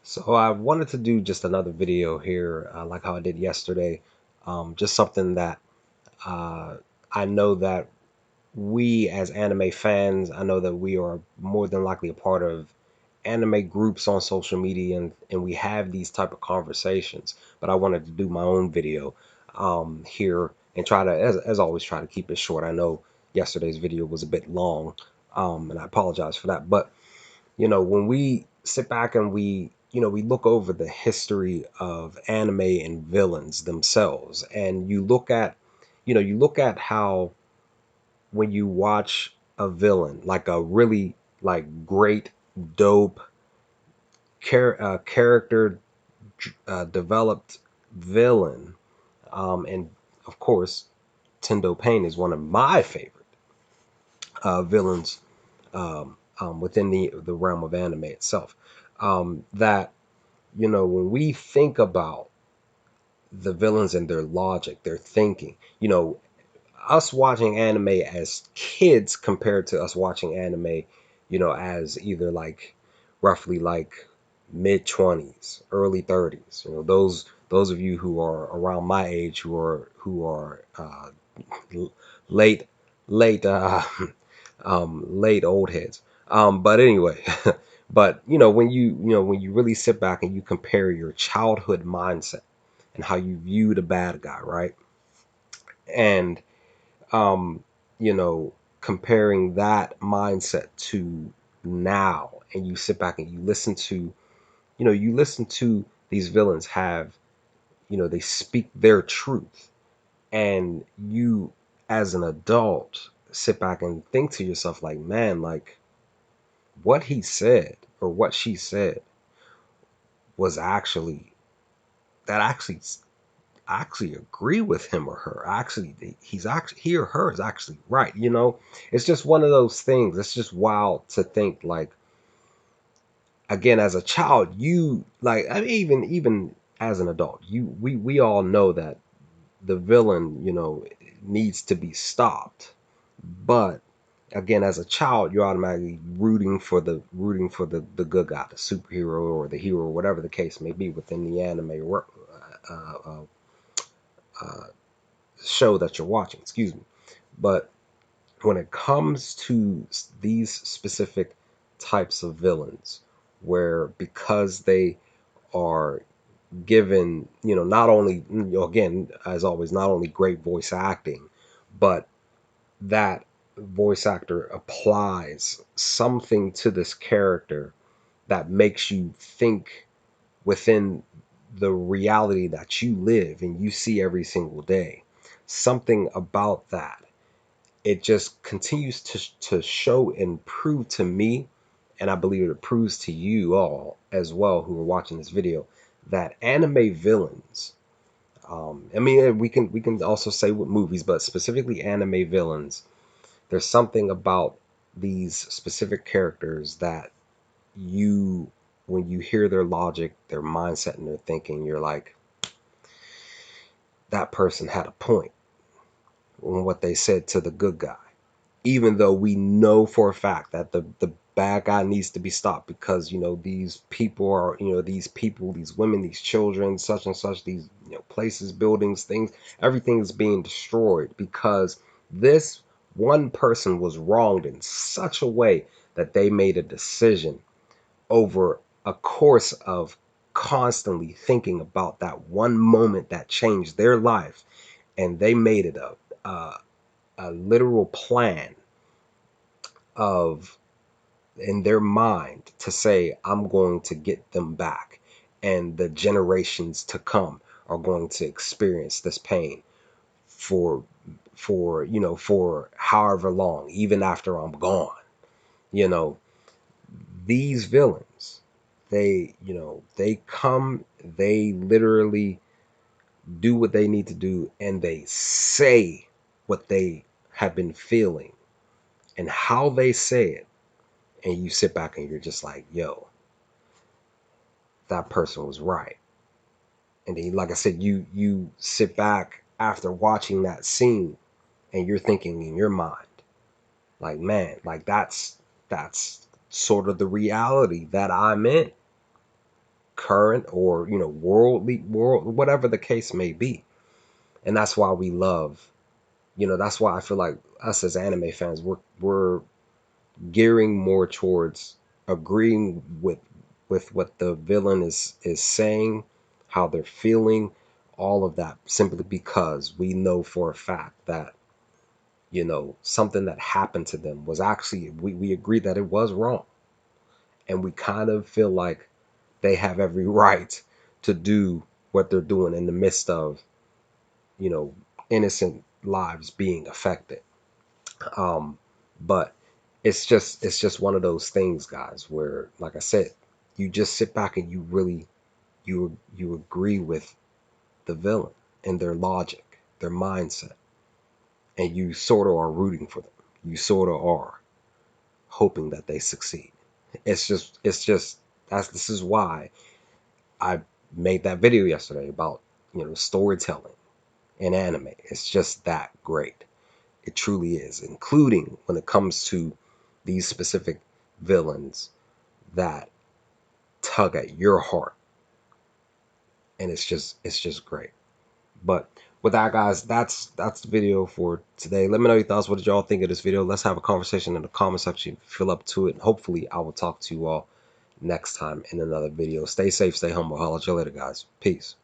So I wanted to do just another video here, like how I did yesterday. Just something that uh, I know that we as anime fans, I know that we are more than likely a part of anime groups on social media, and we have these type of conversations. But I wanted to do my own video here and try to, as always, try to keep it short. I know yesterday's video was a bit long, and I apologize for that. But when we sit back and we look over the history of anime and villains themselves, and you look at how when you watch a villain, like a really like great, dope character developed villain, and of course, Tendo Pain is one of my favorite villains within the realm of anime itself. That when we think about the villains and their logic, their thinking, us watching anime as kids compared to us watching anime, as either like roughly like mid 20s, early 30s. Those of you who are around my age, who are l- late late late old heads. But anyway, but when you really sit back and you compare your childhood mindset and how you view the bad guy, right? And um, you know, comparing that mindset to now, and you sit back and you listen to these villains have, they speak their truth, and you as an adult sit back and think to yourself like, man, like what he said or what she said was actually that actually I actually agree with him or her. Actually, he or her is actually right. It's just one of those things. It's just wild to think like, again, as a child, you like, I mean, even as an adult, we all know that the villain, needs to be stopped. But again, as a child, you're automatically rooting for the good guy, the superhero or the hero, whatever the case may be within the anime uh, show that you're watching. Excuse me. But when it comes to these specific types of villains, where because they are given, not only, again, as always, not only great voice acting, but that voice actor applies something to this character that makes you think within the reality that you live and you see every single day. Something about that, it just continues to show and prove to me, and I believe it proves to you all as well who are watching this video, that anime villains, I mean, we can also say with movies, but specifically anime villains, there's something about these specific characters that you when you hear their logic, their mindset, and their thinking, you're like, that person had a point on what they said to the good guy. Even though we know for a fact that the bad guy needs to be stopped, because these women, these children, such and such, these places, buildings, things, everything is being destroyed because this one person was wronged in such a way that they made a decision over a course of constantly thinking about that one moment that changed their life, and they made it a literal plan of in their mind to say, I'm going to get them back, and the generations to come are going to experience this pain for for however long, even after I'm gone. you know these villains, they come, they literally do what they need to do, and they say what they have been feeling and how they say it, and you sit back and you're just like, yo, that person was right. And then, like I said, you sit back after watching that scene, and you're thinking in your mind, like, man, like that's sort of the reality that I'm in current or world, whatever the case may be. And that's why we love, that's why I feel like us as anime fans, we're gearing more towards agreeing with what the villain is saying, how they're feeling, all of that, simply because we know for a fact that something that happened to them was actually, we agree that it was wrong, and we kind of feel like they have every right to do what they're doing in the midst of you know innocent lives being affected. But it's just one of those things, guys, where, like I said, you just sit back and you really, you agree with the villain and their logic, their mindset, and you sort of are rooting for them. You sort of are hoping that they succeed. It's just this is why I made that video yesterday about storytelling in anime. It's just that great. It truly is, including when it comes to these specific villains that tug at your heart, and it's just great. But with that, guys, that's the video for today. Let me know your thoughts. What did y'all think of this video? Let's have a conversation in the comment section. Fill up to it, and hopefully I will talk to you all next time in another video. Stay safe, stay humble. Holla at you later, guys. Peace.